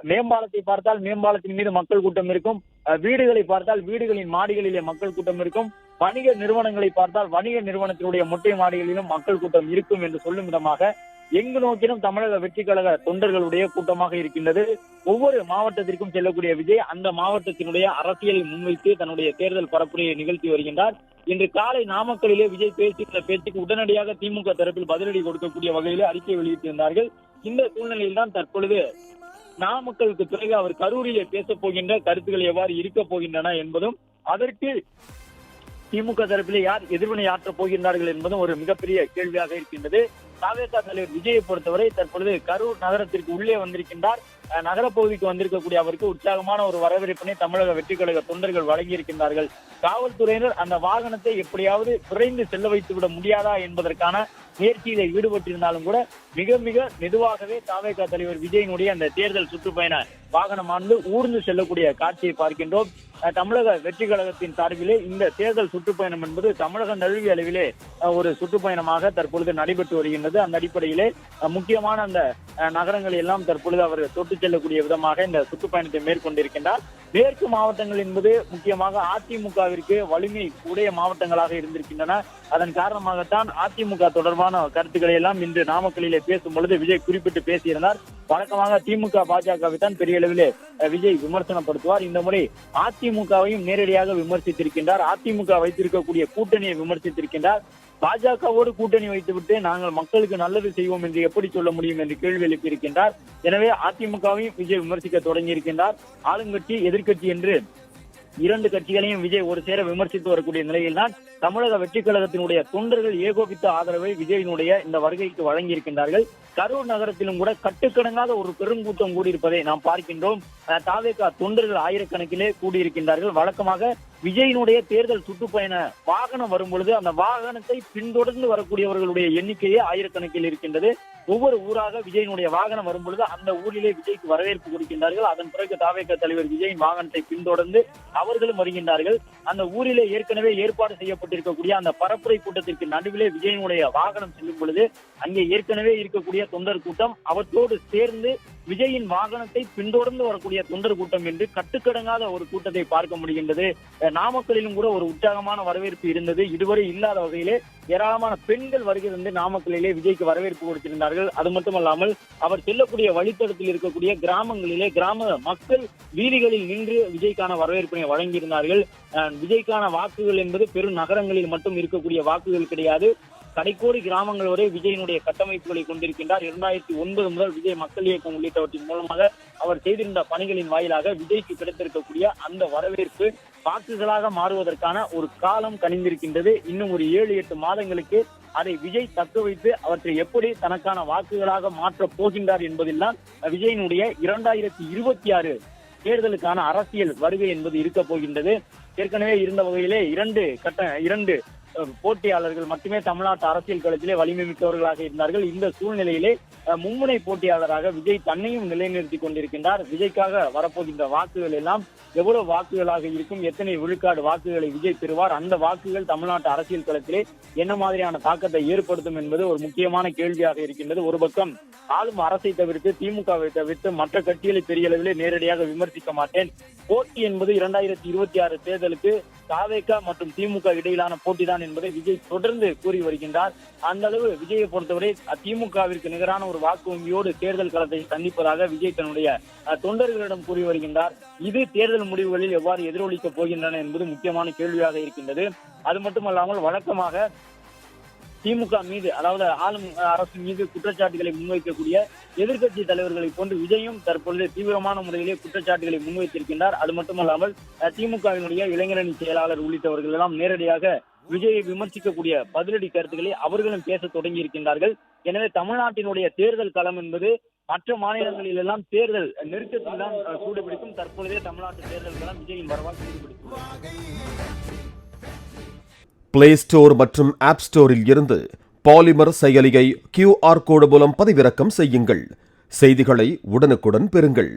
மேம்பாலத்தை பார்த்தால் மேம்பாலத்தின் மீது மக்கள் கூட்டம் இருக்கும், வீடுகளை பார்த்தால் வீடுகளின் மாடிகளிலே மக்கள் கூட்டம் இருக்கும், வணிக நிறுவனங்களை பார்த்தால் வணிக நிறுவனத்தினுடைய மொட்டை மாடிகளிலும் மக்கள் கூட்டம் இருக்கும் என்று சொல்லும் விதமாக எங்கு நோக்கிலும் தமிழக வெற்றி கழக தொண்டர்களுடைய கூட்டமாக இருக்கின்றது. ஒவ்வொரு மாவட்டத்திற்கும் செல்லக்கூடிய விஜய் அந்த மாவட்டத்தினுடைய அரசியலை முன்வைத்து தன்னுடைய தேர்தல் பரப்புரையை நிகழ்த்தி வருகின்றார். இன்று காலை நாமக்கலிலே விஜய் பேசியுள்ள பேச்சுக்கு உடனடியாக திமுக தரப்பில் பதிலடி கொடுக்கக்கூடிய வகையிலே அறிக்கை வெளியிட்டிருந்தார்கள். இந்த சூழ்நிலையில் தான் தற்பொழுது நாமக்கலுக்கு பிறகு அவர் கரூரிலே பேசப் போகின்ற கருத்துக்கள் எவ்வாறு இருக்க போகின்றன என்பதும் அதற்கு திமுக தரப்பிலே யார் எதிர்வினை ஆற்றப் போகின்றார்கள் என்பதும் ஒரு மிகப்பெரிய கேள்வியாக இருக்கின்றது. தாவேகா தலைவர் விஜயை பொறுத்தவரை தற்பொழுது கரூர் நகரத்திற்கு உள்ளே வந்திருக்கின்றார். நகரப்பகுதிக்கு வந்திருக்கக்கூடிய அவருக்கு உற்சாகமான ஒரு வரவேற்பினை தமிழக வெற்றி கழக தொண்டர்கள் வழங்கியிருக்கின்றார்கள். காவல்துறையினர் அந்த வாகனத்தை எப்படியாவது விரைந்து செல்ல வைத்து விட முடியாதா என்பதற்கான முயற்சியில ஈடுபட்டிருந்தாலும் கூட மிக மிக மெதுவாகவே தாவேகா தலைவர் விஜயினுடைய அந்த தேர்தல் சுற்றுப்பயண வாகனமானது ஊர்ந்து செல்லக்கூடிய காட்சியை பார்க்கின்றோம். தமிழக வெற்றி கழகத்தின் சார்பிலே இந்த தேர்தல் சுற்றுப்பயணம் என்பது தமிழக நழுவிய அளவிலே ஒரு சுற்றுப்பயணமாக தற்பொழுது நடைபெற்று வருகின்றது. அந்த அடிப்படையிலே முக்கியமான அந்த நகரங்களை எல்லாம் தற்பொழுது அவர் தொட்டு செல்லக்கூடிய விதமாக இந்த சுற்றுப்பயணத்தை மேற்கொண்டிருக்கின்றார். மேற்கு மாவட்டங்கள் என்பது முக்கியமாக அதிமுகவிற்கு வலிமை உடைய மாவட்டங்களாக இருந்திருக்கின்றன. அதன் காரணமாகத்தான் அதிமுக தொடர்பான கருத்துக்களை எல்லாம் இன்று நாமக்கலிலே பேசும் பொழுது விஜய் குறிப்பிட்டு பேசியிருந்தார். வழக்கமாக திமுக பாஜகவை தான் பெரிய அளவிலே விஜய் விமர்சனப்படுத்துவார். இந்த முறை அதிமுகவையும் நேரடியாக விமர்சித்திருக்கின்றார். அதிமுக வைத்திருக்கக்கூடிய கூட்டணியை விமர்சித்திருக்கின்றார். பாஜகவோடு கூட்டணி வைத்துவிட்டு நாங்கள் மக்களுக்கு நல்லது செய்வோம் என்று எப்படி சொல்ல முடியும் என்று கேள்வி எழுப்பியிருக்கின்றார். எனவே அதிமுகவையும் விஜய் விமர்சிக்க தொடங்கி இருக்கின்றார். ஆளுங்கட்சி எதிர்கட்சி என்று இரண்டு கட்சிகளையும் விஜய் ஒரு சேர விமர்சித்து வரக்கூடிய நிலையில் தான் தமிழக வெற்றி கழகத்தினுடைய தொண்டர்கள் ஏகோபித்த ஆதரவை விஜயினுடைய இந்த வருகைக்கு வழங்கி இருக்கின்றார்கள். கரூர் நகரத்திலும் கூட கட்டுக்கடங்காத ஒரு பெருங்கூட்டம் கூடியிருப்பதை நாம் பார்க்கின்றோம். தாவேகா தொண்டர்கள் ஆயிரக்கணக்கிலே கூடியிருக்கின்றார்கள். வழக்கமாக விஜயினுடைய தேர்தல் சுற்றுப்பயண வாகனம் வரும் பொழுது அந்த வாகனத்தை பின்தொடர்ந்து வரக்கூடியவர்களுடைய எண்ணிக்கையே ஆயிரக்கணக்கில் இருக்கின்றது. ஒவ்வொரு ஊராக விஜயினுடைய வாகனம் வரும் பொழுது அந்த ஊரிலே விஜய்க்கு வரவேற்பு கொடுக்கின்றார்கள். அதன் பிறகு தாவேகா தலைவர் விஜயின் வாகனத்தை பின்தொடர்ந்து அவர்களும் வருகின்றார்கள். அந்த ஊரிலே ஏற்கனவே ஏற்பாடு செய்யப்பட்டிருக்கக்கூடிய அந்த பரப்புரை கூட்டத்திற்கு நடுவிலே விஜயினுடைய வாகனம் செல்லும் பொழுது அங்கே ஏற்கனவே இருக்கக்கூடிய தொண்டர் கூட்டம் அவற்றோடு சேர்ந்து விஜயின் வாகனத்தை பின்தொடர்ந்து வரக்கூடிய தொண்டர் கூட்டம் என்று கட்டுக்கடங்காத ஒரு கூட்டத்தை பார்க்க முடிகின்றது. நாமக்கலிலும் கூட ஒரு உற்சாகமான வரவேற்பு இருந்தது. இதுவரை இல்லாத வகையிலே ஏராளமான பெண்கள் வருகை வந்து நாமக்கலிலே விஜய்க்கு வரவேற்பு கொடுத்திருந்தார்கள். அது மட்டுமல்லாமல் அவர் செல்லக்கூடிய வழித்தடத்தில் இருக்கக்கூடிய கிராமங்களிலே கிராம மக்கள் வீதிகளில் நின்று விஜய்க்கான வரவேற்பினை வழங்கியிருந்தார்கள். விஜய்க்கான வாக்குகள் என்பது பெரும் நகரங்களில் மட்டும் இருக்கக்கூடிய வாக்குகள் கிடையாது. கடைக்கோடி கிராமங்கள் வரை விஜயினுடைய கட்டமைப்புகளை கொண்டிருக்கின்றார். 2009 முதல் விஜய் மக்கள் இயக்கம் உள்ளிட்டவற்றின் மூலமாக அவர் செய்திருந்த பணிகளின் வாயிலாக விஜய்க்கு கிடைத்திருக்கக்கூடிய அந்த வரவேற்பு வாக்குகளாக மாறுவதற்கான ஒரு காலம் கனிந்திருக்கின்றது. இன்னும் ஒரு 7-8 மாதங்களுக்கு அதை விஜய் தக்க வைத்து அவற்றை எப்படி தனக்கான வாக்குகளாக மாற்றப் போகின்றார் என்பதில்தான் விஜயினுடைய 2026 தேர்தலுக்கான அரசியல் வருகை என்பது இருக்க போகின்றது. ஏற்கனவே இருந்த வகையிலே இரண்டு போட்டியாளர்கள் மட்டுமே தமிழ்நாட்டு அரசியல் களத்திலே வலிமை மிக்கவர்களாக இருந்தார்கள். இந்த சூழ்நிலையிலே மும்முனை போட்டியாளராக விஜய் தன்னையும் நிலைநிறுத்திக் கொண்டிருக்கின்றார். விஜய்க்காக வரப்போகின்ற வாக்குகள் எல்லாம் எவ்வளவு வாக்குகளாக இருக்கும், எத்தனை விழுக்காடு வாக்குகளை விஜய் பெறுவார், அந்த வாக்குகள் தமிழ்நாட்டு அரசியல் களத்திலே என்ன மாதிரியான தாக்கத்தை ஏற்படுத்தும் என்பது ஒரு முக்கியமான கேள்வியாக இருக்கின்றது. ஒரு பக்கம் ஆளும் அரசை தவிர்த்து திமுகவை தவிர்த்து மற்ற கட்சிகளை பெரிய அளவிலே நேரடியாக விமர்சிக்க மாட்டேன். போட்டி என்பது 2026 தேர்தலுக்கு தாவேகா மற்றும் திமுக இடையிலான போட்டிதான் என்பதை விஜய் தொடர்ந்து கூறி வருகின்றார். அந்த அளவு விஜயை பொறுத்தவரை திமுகவிற்கு நிகரான ஒரு வாக்கு வங்கியோடு தேர்தல் களத்தை சந்திப்பதாக விஜய் தன்னுடைய தொண்டர்களிடம் கூறி வருகின்றார். இது தேர்தல் முடிவுகளில் எவ்வாறு எதிரொலிக்கப் போகின்றன என்பது முக்கியமான கேள்வியாக இருக்கின்றது. அது மட்டுமல்லாமல் வழக்கமாக திமுக மீது, அதாவது ஆளும் அரசு மீது குற்றச்சாட்டுகளை முன்வைக்கக்கூடிய எதிர்கட்சி தலைவர்களை போன்று விஜயும் தற்பொழுது தீவிரமான முறையிலே குற்றச்சாட்டுகளை முன்வைத்திருக்கின்றார். அது மட்டுமல்லாமல் திமுகவினுடைய இளைஞரணி செயலாளர் உள்ளிட்டவர்கள் எல்லாம் நேரடியாக விஜயை விமர்சிக்கக்கூடிய பதிலடி கருத்துக்களை அவர்களும் பேச தொடங்கி இருக்கின்றார்கள். எனவே தமிழ்நாட்டினுடைய தேர்தல் களம் என்பது மற்ற மாநிலங்களில் எல்லாம் தேர்தல் நெருக்கத்தில் தான் சூடுபிடிக்கும். தற்பொழுதே தமிழ்நாட்டு தேர்தல் களம் விஜயின் வரவால் சூடுபிடிக்கும். பிளே ஸ்டோர் மற்றும் ஆப் ஸ்டோரில் இருந்து பாலிமர் செயலியை QR கோடு மூலம் பதிவிறக்கம் செய்யுங்கள். செய்திகளை உடனுக்குடன் பெறுங்கள்.